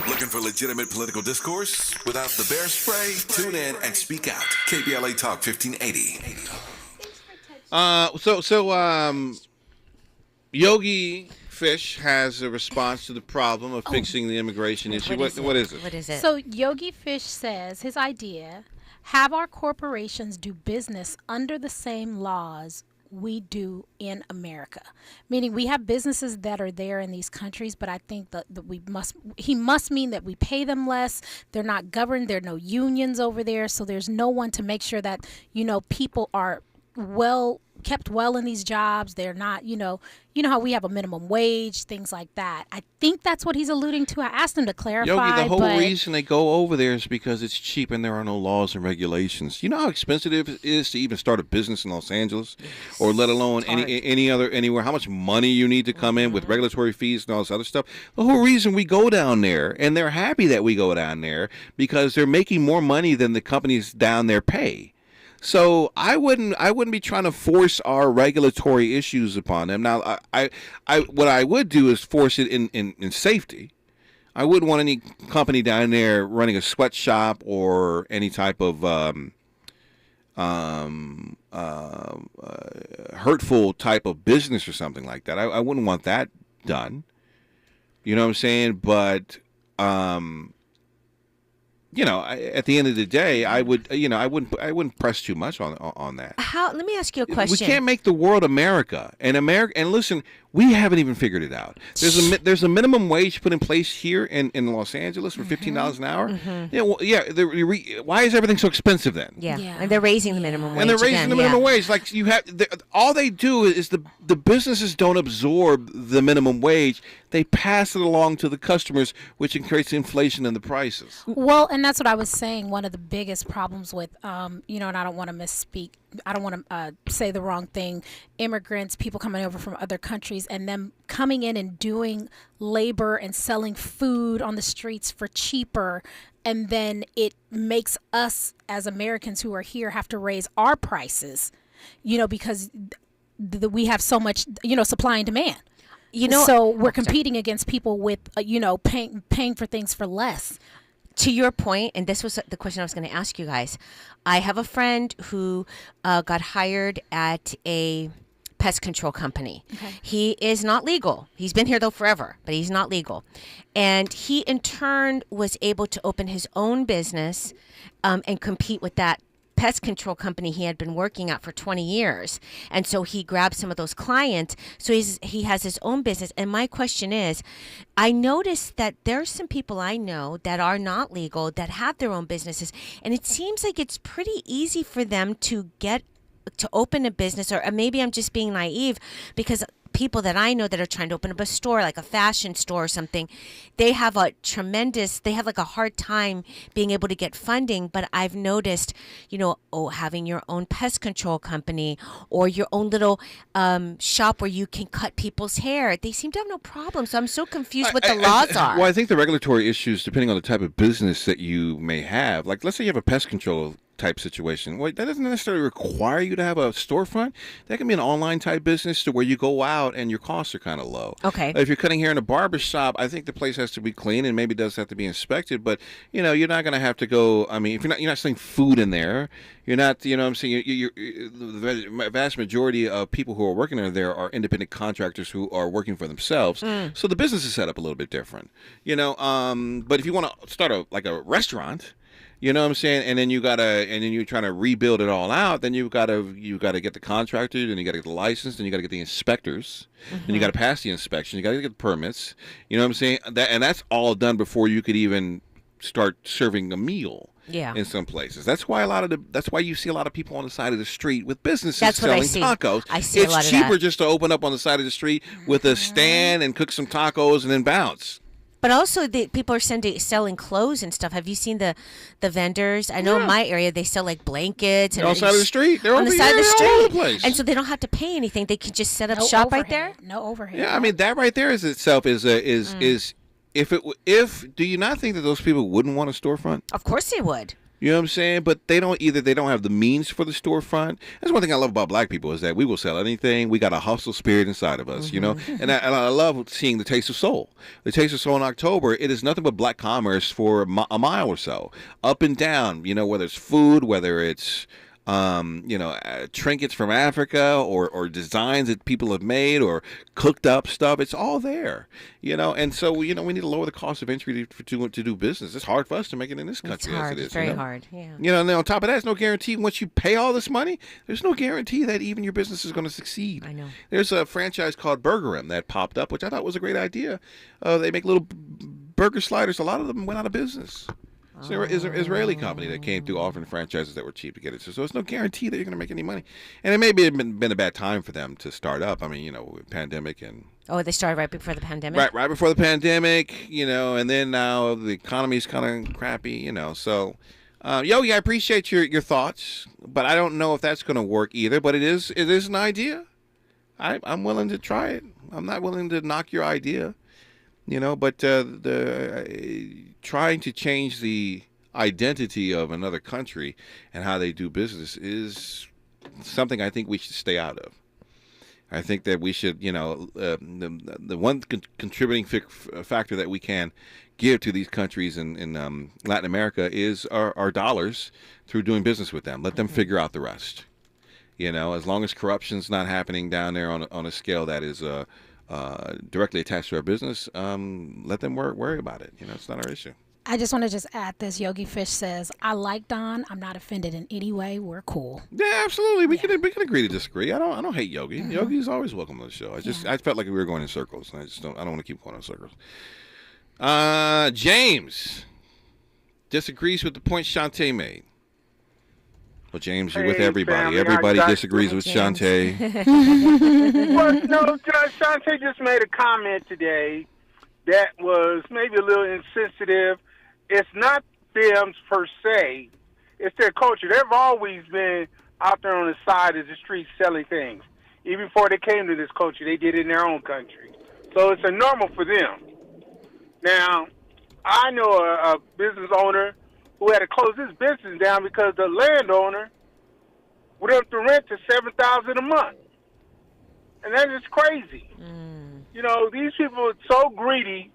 Looking for legitimate political discourse without the bear spray? Tune in and speak out. KBLA Talk 1580. Yogi Fish has a response to the problem of fixing the immigration issue. What is it? What is it? So Yogi Fish says his idea, have our corporations do business under the same laws we do in America. Meaning we have businesses that are there in these countries, but I think that he must mean that we pay them less. They're not governed. There are no unions over there. So there's no one to make sure that, people are kept well in these jobs. They're not, you know how we have a minimum wage, things like that. I think that's what he's alluding to. I asked him to clarify. Yogi, the whole reason they go over there is because it's cheap and there are no laws and regulations. You know how expensive it is to even start a business in Los Angeles, or let alone anywhere. How much money you need to come in with regulatory fees and all this other stuff. The whole reason we go down there, and they're happy that we go down there because they're making more money than the companies down there pay. So I wouldn't be trying to force our regulatory issues upon them. Now, what I would do is force it in safety. I wouldn't want any company down there running a sweatshop or any type of hurtful type of business or something like that. I wouldn't want that done. You know what I'm saying? But at the end of the day, I wouldn't press too much on that. Let me ask you a question. We can't make the world America, and listen, we haven't even figured it out. There's a minimum wage put in place here in Los Angeles for $15 an hour. Why is everything so expensive then? Yeah. And they're raising the minimum wage. And they're raising the minimum wage. Like all they do is the businesses don't absorb the minimum wage. They pass it along to the customers, which increases inflation in the prices. Well, and that's what I was saying. One of the biggest problems with, and I don't want to misspeak. I don't want to say the wrong thing. Immigrants, people coming over from other countries, and them coming in and doing labor and selling food on the streets for cheaper. And then it makes us as Americans who are here have to raise our prices, because we have so much, supply and demand. So we're competing against people with, paying for things for less. To your point, and this was the question I was going to ask you guys, I have a friend who got hired at a pest control company. Okay. He is not legal. He's been here, though, forever, but he's not legal. And he, in turn, was able to open his own business and compete with that pest control company he had been working at for 20 years. And so he grabbed some of those clients. So he has his own business. And my question is, I noticed that there's some people I know that are not legal that have their own businesses. And it seems like it's pretty easy for them to open a business, or maybe I'm just being naive, because people that I know that are trying to open up a store, like a fashion store or something, they have like a hard time being able to get funding. But I've noticed, having your own pest control company or your own little shop where you can cut people's hair, they seem to have no problem. So I'm so confused what the laws are. Well, I think the regulatory issues, depending on the type of business that you may have, like let's say you have a pest control type situation. Well, that doesn't necessarily require you to have a storefront. That can be an online type business to where you go out and your costs are kind of low. Okay. If you're cutting hair in a barber shop, I think the place has to be clean and maybe does have to be inspected. But you're not going to have to go. I mean, if you're not selling food in there, you're not. What I'm saying, the vast majority of people who are working there are independent contractors who are working for themselves. So the business is set up a little bit different. But if you want to start a restaurant. You know what I'm saying? And then you're trying to rebuild it all out. Then you got to get the contractor, then you got to get the license, then you got to get the inspectors, then you got to pass the inspection, you got to get the permits. You know what I'm saying? That's all done before you could even start serving a meal. Yeah. In some places, that's why you see a lot of people on the side of the street with businesses selling tacos. I see a lot of that. It's cheaper just to open up on the side of the street with a stand and cook some tacos and then bounce. But also, people are selling clothes and stuff. Have you seen the vendors? I know in my area they sell like blankets. They're on the side of the street. They're on the side of the street. All over the place. And so they don't have to pay anything. They can just set up shop right there. No overhead. Yeah, I mean that right there is itself is do you not think that those people wouldn't want a storefront? Of course they would. You know what I'm saying? But they don't have the means for the storefront. That's one thing I love about black people is that we will sell anything. We got a hustle spirit inside of us, And I love seeing the Taste of Soul. The Taste of Soul in October, it is nothing but black commerce for a mile or so. Up and down, whether it's food, whether it's trinkets from Africa or designs that people have made or cooked up stuff. It's all there, and so, we need to lower the cost of entry to do business. It's hard for us to make it in this country. It's hard. As it is. It's very hard. Yeah. And then on top of that, there's no guarantee once you pay all this money, there's no guarantee that even your business is going to succeed. I know. There's a franchise called Burger M that popped up, which I thought was a great idea. They make little burger sliders. A lot of them went out of business. It's an Israeli company that came through offering franchises that were cheap to get it. So it's no guarantee that you're going to make any money. And it may be been a bad time for them to start up. I mean, pandemic and... Oh, they started right before the pandemic? Right before the pandemic, and then now the economy's kind of crappy, So, Yogi, I appreciate your thoughts, but I don't know if that's going to work either. But it is an idea. I'm willing to try it. I'm not willing to knock your idea, But trying to change the identity of another country and how they do business is something I think we should stay out of. I think that we should, the one contributing factor that we can give to these countries in Latin America is our dollars through doing business with them. Let them figure out the rest. As long as corruption's not happening down there on a scale that is directly attached to our business, let them worry about it. It's not our issue. I just want to add this. Yogi Fish says, I like Don. I'm not offended in any way. We're cool. Yeah, absolutely. We can agree to disagree. I don't hate Yogi. Mm-hmm. Yogi's always welcome on the show. I felt like we were going in circles, and I don't want to keep going in circles. James disagrees with the point Shantae made. Well, James, you're with everybody. Family, everybody disagrees with Shantae. Well, Shantae just made a comment today that was maybe a little insensitive. It's not them per se. It's their culture. They've always been out there on the side of the street selling things. Even before they came to this culture, they did it in their own country. So it's a normal for them. Now, I know a business owner who had to close his business down because the landowner would have to rent to $7,000 a month. And that is crazy. These people are so greedy,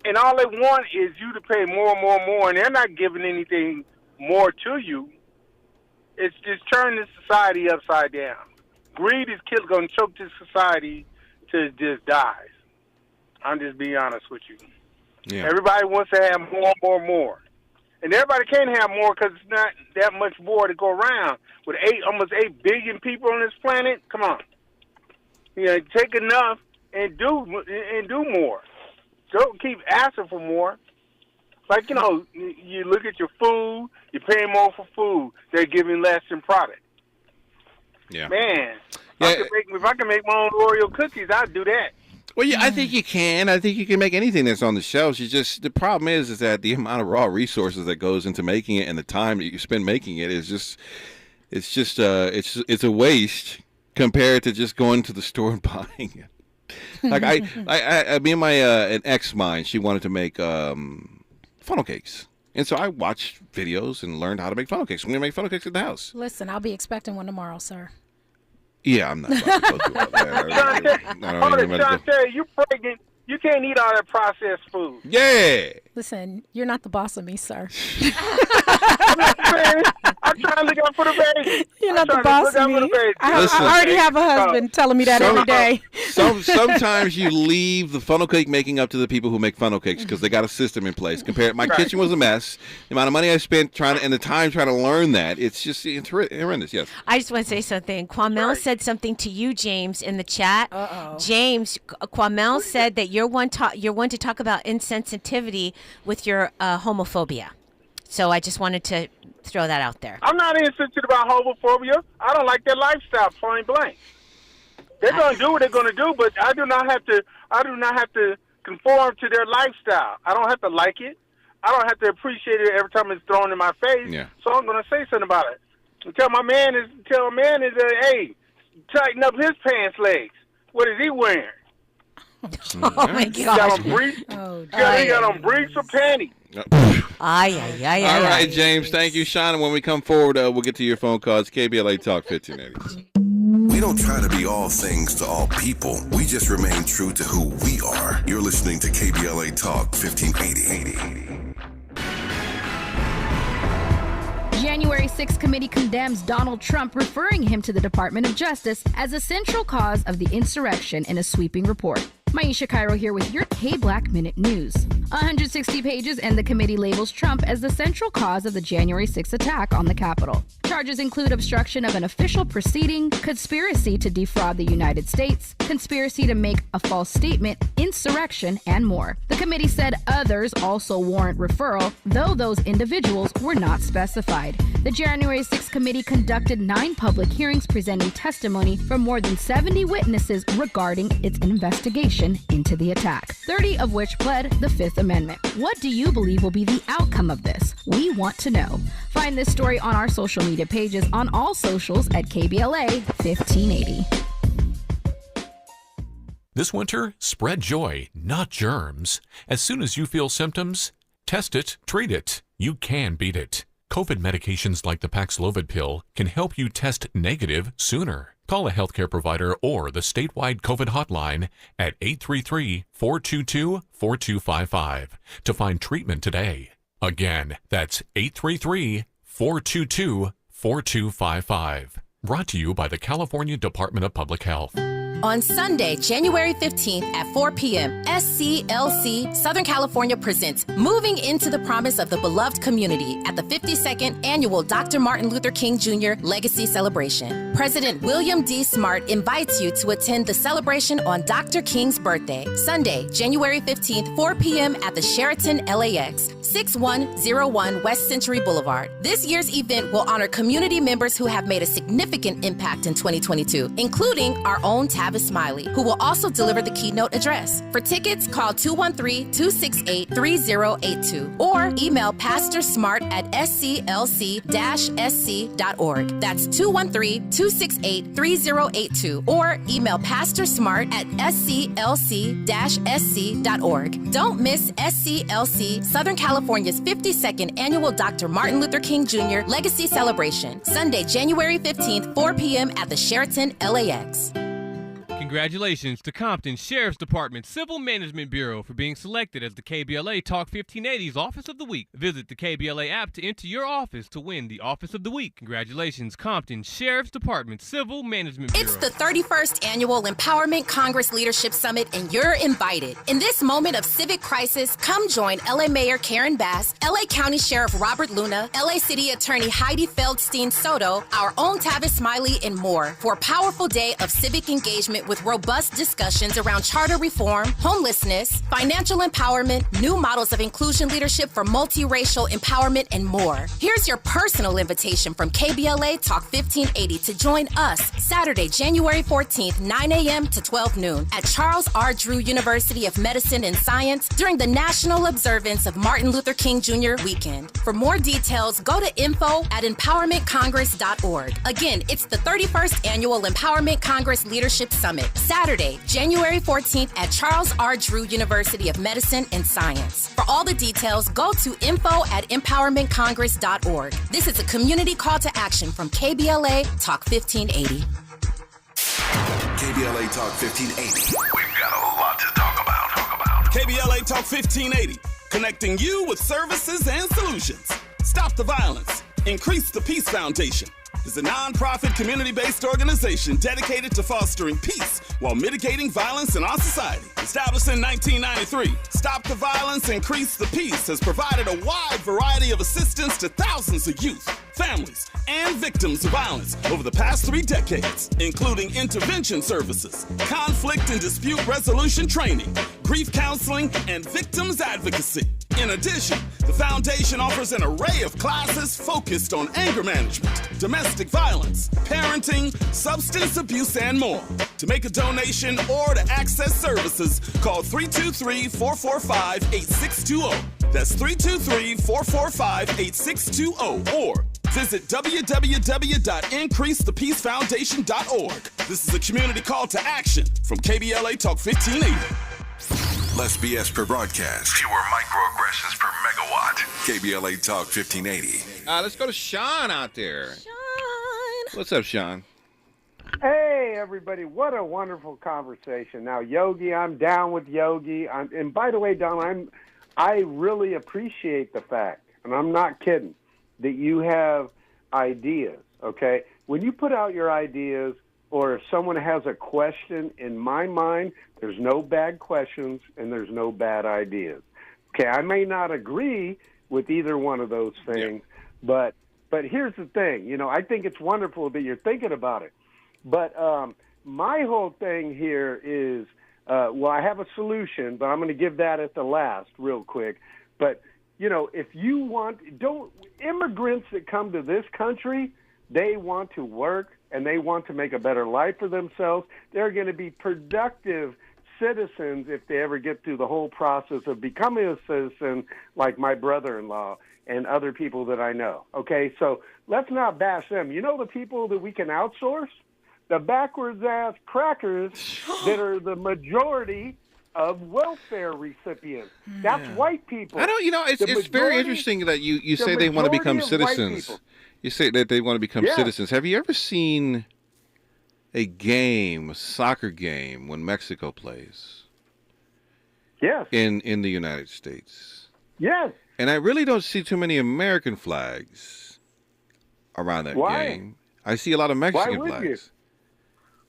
and all they want is you to pay more and more and more, and they're not giving anything more to you. It's just turning the society upside down. Greed is going to choke this society till it just dies. I'm just being honest with you. Yeah. Everybody wants to have more and more and more. And everybody can't have more because it's not that much more to go around. With almost 8 billion people on this planet, come on. Take enough and do more. Don't keep asking for more. Like, you look at your food, you're paying more for food. They're giving less in product. Yeah. Man, if I can make my own Oreo cookies, I'd do that. Well, yeah, I think you can. I think you can make anything that's on the shelves. The problem is that the amount of raw resources that goes into making it and the time that you spend making it is it's a waste compared to just going to the store and buying it. Like I me and my an ex mine, she wanted to make funnel cakes. And so I watched videos and learned how to make funnel cakes. I'm going to make funnel cakes at the house. Listen, I'll be expecting one tomorrow, sir. Yeah, I'm not about to go through all that. Shantae, you're pregnant. You can't eat all that processed food. Yeah. Listen, you're not the boss of me, sir. I'm trying to look out for the baby. You're not the boss of me. I already have a husband telling me that every day. Sometimes you leave the funnel cake making up to the people who make funnel cakes because they got a system in place. My kitchen was a mess. The amount of money I spent and the time trying to learn that, it's horrendous. Yes. I just want to say something. Kwamel said something to you, James, in the chat. Uh-oh. James, Kwamel said that you're one to talk about insensitivity with your homophobia. So I just wanted to throw that out there. I'm not insensitive about homophobia. I don't like their lifestyle, point blank. They're going to do what they're going to do, but I do not have to conform to their lifestyle. I don't have to like it. I don't have to appreciate it every time it's thrown in my face. Yeah. So I'm going to say something about it. Tell my man hey, tighten up his pants legs. What is he wearing? Oh my God! He got on briefs or panties. All right, James. Thank you, Sean. And when we come forward, we'll get to your phone calls. KBLA Talk 1580. We don't try to be all things to all people. We just remain true to who we are. You're listening to KBLA Talk 1580. January 6th committee condemns Donald Trump, referring him to the Department of Justice as a central cause of the insurrection in a sweeping report. Maisha Cairo here with your K-Black Minute News. 160 pages and the committee labels Trump as the central cause of the January 6th attack on the Capitol. Charges include obstruction of an official proceeding, conspiracy to defraud the United States, conspiracy to make a false statement, insurrection, and more. The committee said others also warrant referral, though those individuals were not specified. The January 6th committee conducted 9 public hearings presenting testimony from more than 70 witnesses regarding its investigation into the attack, 30 of which pled the Fifth Amendment. What do you believe will be the outcome of this? We want to know. Find this story on our social media pages on all socials at KBLA 1580. This winter, spread joy, not germs. As soon as you feel symptoms, test it, treat it. You can beat it. COVID medications like the Paxlovid pill can help you test negative sooner. Call a healthcare provider or the statewide COVID hotline at 833-422-4255 to find treatment today. Again, that's 833-422-4255. Brought to you by the California Department of Public Health. On Sunday, January 15th at 4 p.m., SCLC Southern California presents Moving into the Promise of the Beloved Community at the 52nd Annual Dr. Martin Luther King Jr. Legacy Celebration. President William D. Smart invites you to attend the celebration on Dr. King's birthday, Sunday, January 15th, 4 p.m. at the Sheraton LAX, 6101 West Century Boulevard. This year's event will honor community members who have made a significant impact in 2022, including our own Tavis Smiley, who will also deliver the keynote address. For tickets, call 213-268-3082 or email pastorsmart@sclc-sc.org. That's 213-268-3082 or email pastorsmart@sclc-sc.org. Don't miss SCLC Southern California's 52nd Annual Dr. Martin Luther King Jr. Legacy Celebration, Sunday, January 15th, 4 p.m. at the Sheraton LAX. Congratulations to Compton Sheriff's Department Civil Management Bureau for being selected as the KBLA Talk 1580's Office of the Week. Visit the KBLA app to enter your office to win the Office of the Week. Congratulations, Compton Sheriff's Department Civil Management Bureau. It's the 31st Annual Empowerment Congress Leadership Summit, and you're invited. In this moment of civic crisis, come join LA Mayor Karen Bass, LA County Sheriff Robert Luna, LA City Attorney Heidi Feldstein Soto, our own Tavis Smiley, and more for a powerful day of civic engagement with robust discussions around charter reform, homelessness, financial empowerment, new models of inclusion leadership for multiracial empowerment, and more. Here's your personal invitation from KBLA Talk 1580 to join us Saturday, January 14th, 9 a.m. to 12 noon at Charles R. Drew University of Medicine and Science during the National Observance of Martin Luther King Jr. Weekend. For more details, go to info@empowermentcongress.org. Again, it's the 31st Annual Empowerment Congress Leadership Summit, Saturday, January 14th at Charles R. Drew University of Medicine and Science. For all the details, go to info@empowermentcongress.org. This is a community call to action from KBLA Talk 1580. KBLA Talk 1580. We've got a lot to talk about. KBLA Talk 1580, connecting you with services and solutions. Stop the violence. Increase the Peace Foundation is a non-profit community-based organization dedicated to fostering peace while mitigating violence in our society. Established in 1993, Stop the Violence, Increase the Peace has provided a wide variety of assistance to thousands of youth, families, and victims of violence over the past 3 decades, including intervention services, conflict and dispute resolution training, grief counseling, and victims advocacy. In addition, the foundation offers an array of classes focused on anger management, domestic violence, parenting, substance abuse, and more. To make a donation or to access services, call 323-445-8620. That's 323-445-8620 or visit www.increasethepeacefoundation.org. This is a community call to action from KBLA Talk 1580. Less BS per broadcast. Fewer microaggressions per megawatt. KBLA Talk 1580. Let's go to Sean out there. Sean. What's up, Sean? Hey, everybody. What a wonderful conversation. Now, Yogi, I'm down with Yogi. And by the way, Don, I really appreciate the fact, and I'm not kidding, that you have ideas, okay? When you put out your ideas or if someone has a question, in my mind, There's no bad questions, and there's no bad ideas. Okay, I may not agree with either one of those things, but here's the thing. You know, I think it's wonderful that you're thinking about it. But my whole thing here is, well, I have a solution, but I'm going to give that at the last real quick. But, you know, if you want, immigrants that come to this country, they want to work and they want to make a better life for themselves. They're going to be productive citizens if they ever get through the whole process of becoming a citizen, like my brother-in-law and other people that I know. Okay, so let's not bash them. You know the people that we can outsource? The backwards-ass crackers that are the majority of welfare recipients. That's white people. I don't, you know, it's very interesting that you say they want to become citizens. You say that they want to become citizens. Have you ever seen a soccer game, when Mexico plays? Yes. In the United States. Yes. And I really don't see too many American flags around that game. I see a lot of Mexican flags.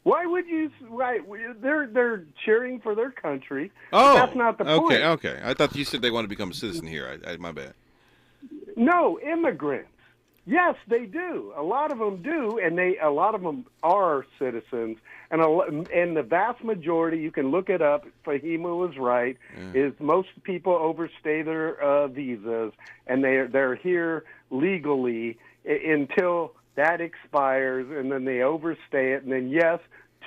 Why would you? Right, they're cheering for their country. Oh, that's not the point. Okay. I thought you said they want to become a citizen here. My bad. No, immigrants. Yes, they do. A lot of them do, and a lot of them are citizens. And the vast majority, you can look it up. Fahima was right. Is most people overstay their visas, and they're here legally until that expires, and then they overstay it, and then yes,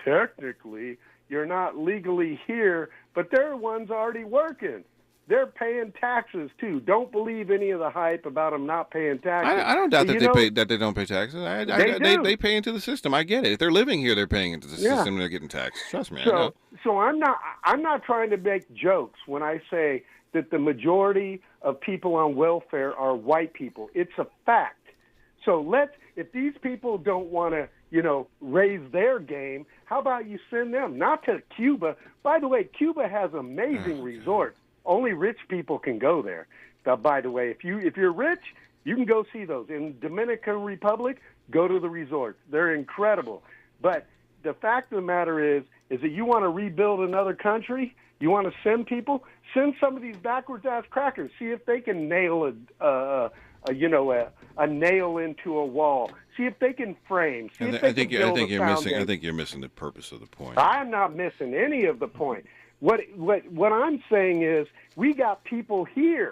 technically you're not legally here, but there are ones already working. They're paying taxes too. Don't believe any of the hype about them not paying taxes. I don't doubt that they don't pay taxes. They pay into the system. I get it. If they're living here, they're paying into the system and they're getting taxed. Trust me, I know. So I'm not trying to make jokes when I say that the majority of people on welfare are white people. It's a fact. So if these people don't want to, raise their game, how about you send them not to Cuba? By the way, Cuba has amazing resorts. Only rich people can go there. By the way, if you're rich, you can go see those. In Dominican Republic, go to the resorts. They're incredible. But the fact of the matter is that you want to rebuild another country, you want to send some of these backwards-ass crackers. See if they can nail a nail into a wall. See if they can frame. I think you're missing the purpose of the point. I'm not missing any of the point. What I'm saying is we got people here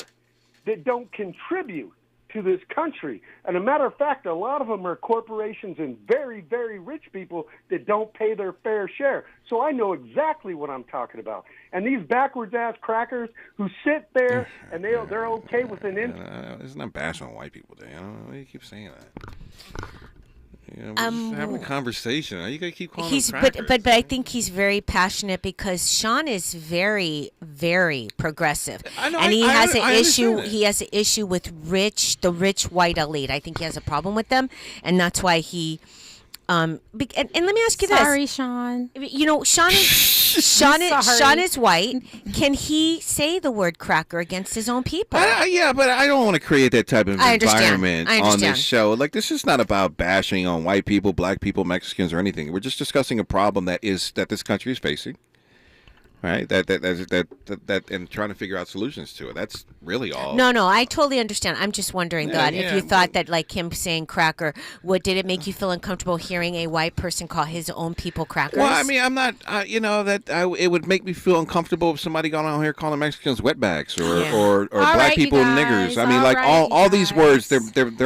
that don't contribute to this country. And a matter of fact, a lot of them are corporations and very, very rich people that don't pay their fair share. So I know exactly what I'm talking about. And these backwards-ass crackers who sit there and they're okay with an inch. It's not bash on white people, Dan. I don't know why you keep saying that. We're just having a conversation. You gotta keep calling him crackers. But I think he's very passionate because Sean is very, very progressive, and he has an issue. He has an issue with the rich white elite. I think he has a problem with them, and that's why he. And let me ask you this. Sorry, Sean. Sean is white. Can he say the word cracker against his own people? But I don't want to create that type of environment on this show. Like, this is not about bashing on white people, black people, Mexicans, or anything. We're just discussing a problem that this country is facing. Right, that, and trying to figure out solutions to it. That's really all. No, I totally understand. I'm just wondering, if you thought that, like him saying cracker, did it make you feel uncomfortable hearing a white person call his own people crackers? Well, I mean, I'm not. It would make me feel uncomfortable if somebody got on here calling Mexicans wetbacks or black people niggers. I mean, all these words, they're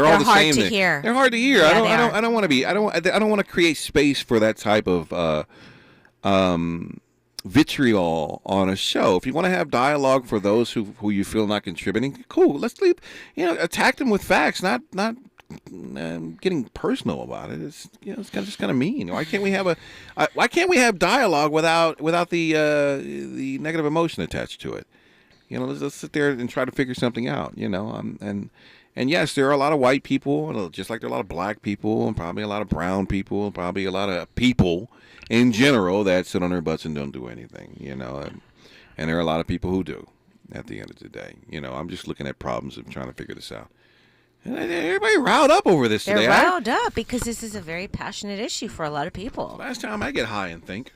all the same thing. They're hard to hear. I don't want to be. I don't want to create space for that type of vitriol on a show. If you want to have dialogue for those who you feel not contributing, cool. Let's leave. Attack them with facts, not getting personal about it. It's just kind of mean. Why can't we have dialogue without the negative emotion attached to it? Let's sit there and try to figure something out. And yes, there are a lot of white people, just like there are a lot of black people, and probably a lot of brown people, and probably a lot of people in general that sit on their butts and don't do anything, and there are a lot of people who do at the end of the day. I'm just looking at problems and trying to figure this out. And everybody riled up over this today. They're riled up because this is a very passionate issue for a lot of people. Last time I get high and think.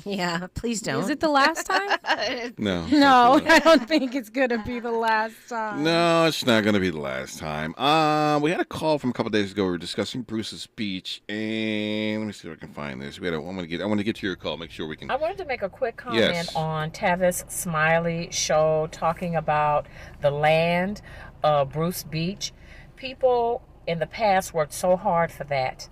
Yeah, please don't. Is it the last time? No. No, I don't think it's going to be the last time. No, it's not going to be the last time. We had a call from a couple days ago. We were discussing Bruce's speech, and let me see if I can find this. I want to get to your call. Make sure we can. I wanted to make a quick comment on Tavis Smiley show talking about the land, Bruce Beach. People in the past worked so hard for that.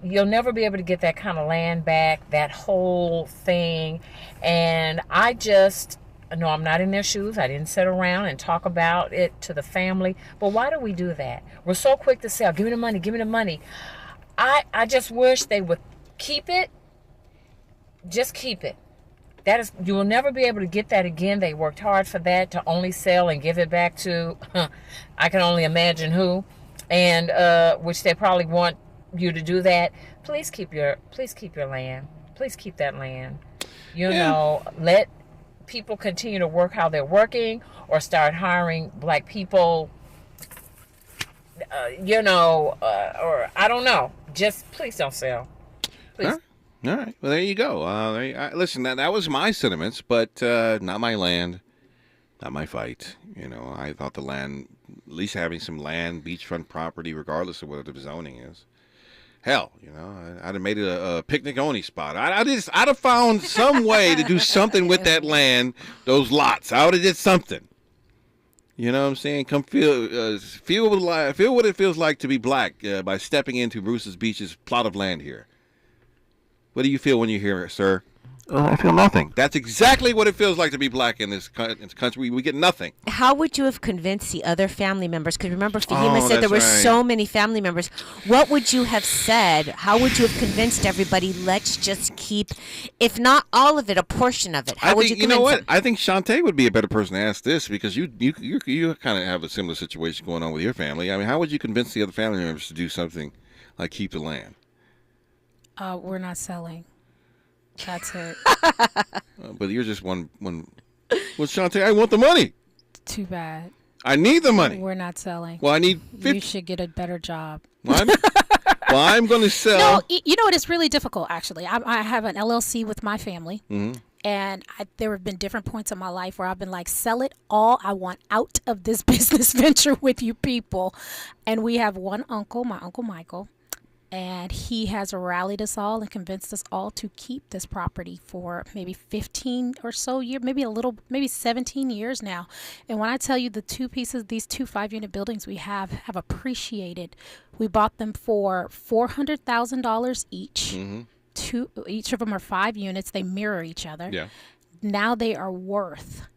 You'll never be able to get that kind of land back, that whole thing. And I just, no, I'm not in their shoes. I didn't sit around and talk about it to the family. But why do we do that? We're so quick to say, oh, give me the money, give me the money. I just wish they would keep it. Just keep it. That is, you will never be able to get that again. They worked hard for that, to only sell and give it back to, I can only imagine who, and which they probably want you to do that. Please keep your land. Please keep that land. You know, let people continue to work how they're working, or start hiring black people. Or I don't know. Just please don't sell. Please. Huh? All right. Well, there you go. Listen, that was my sentiments, but not my land, not my fight. You know, I thought the land, at least having some land, beachfront property, regardless of what the zoning is. Hell, you know, I'd have made it a picnic-only spot. I'd have found some way to do something with that land, those lots. I would have did something. You know what I'm saying? Come feel what it feels like to be black by stepping into Bruce's Beach's plot of land here. What do you feel when you hear it, sir? I feel nothing. That's exactly what it feels like to be black in this country. We get nothing. How would you have convinced the other family members? Because remember, Fahima said there were so many family members. What would you have said? How would you have convinced everybody, let's just keep, if not all of it, a portion of it? How would you convince know what? them? I think Shantae would be a better person to ask this, because you kind of have a similar situation going on with your family. I mean, how would you convince the other family members to do something like keep the land? We're not selling. That's it. But you're just one. Well, Shantae, I want the money. Too bad. I need the money. We're not selling. Well, I need 50. You should get a better job. I'm going to sell. No, you know what? It's really difficult, actually. I have an LLC with my family. Mm-hmm. And there have been different points in my life where I've been like, sell it all. I want out of this business venture with you people. And we have one uncle, my Uncle Michael. And he has rallied us all and convinced us all to keep this property for maybe 15 or so years, maybe 17 years now. And when I tell you the these two 5-unit buildings we have appreciated. We bought them for $400,000 each. Mm-hmm. Each of them are 5 units. They mirror each other. Yeah. Now they are worth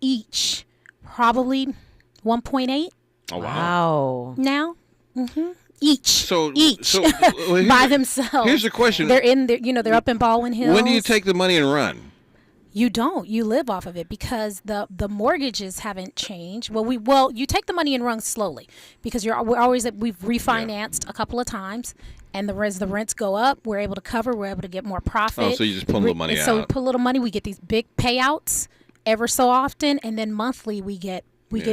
each probably 1.8. Oh, wow. Now. Mm-hmm. Each well, by themselves. Here's the question: they're in there, they're up in Baldwin Hills. When do you take the money and run? You don't. You live off of it because the mortgages haven't changed. Well, you take the money and run slowly because we've refinanced a couple of times, and as the rents go up, we're able to get more profit. Oh, so you just pull a little money out. So we put a little money. We get these big payouts ever so often, and then monthly we get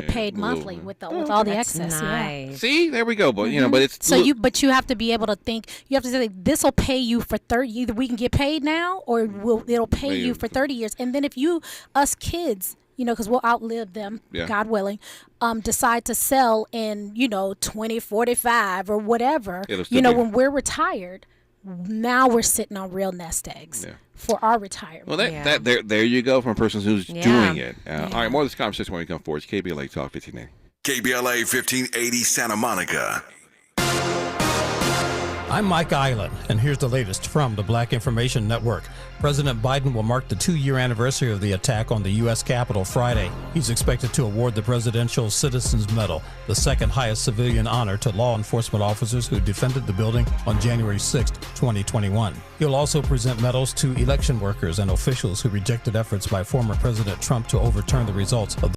paid monthly with all the excess. Nice. Yeah. See, there we go. But but it's but you have to be able to think. You have to say this will pay you for 30. Either we can get paid now, or it'll pay you for 30 years. And then if us kids, because we'll outlive them, God willing, decide to sell in 2045 or whatever. When we're retired, now we're sitting on real nest eggs. Yeah. For our retirement. Well, there you go from a person who's doing it. All right, more of this conversation when we come forward. It's KBLA Talk 1580. KBLA 1580 Santa Monica. I'm Mike Island, and here's the latest from the Black Information Network. President Biden will mark the 2-year anniversary of the attack on the U.S. Capitol Friday. He's expected to award the Presidential Citizens Medal, the second highest civilian honor to law enforcement officers who defended the building on January 6, 2021. He'll also present medals to election workers and officials who rejected efforts by former President Trump to overturn the results of the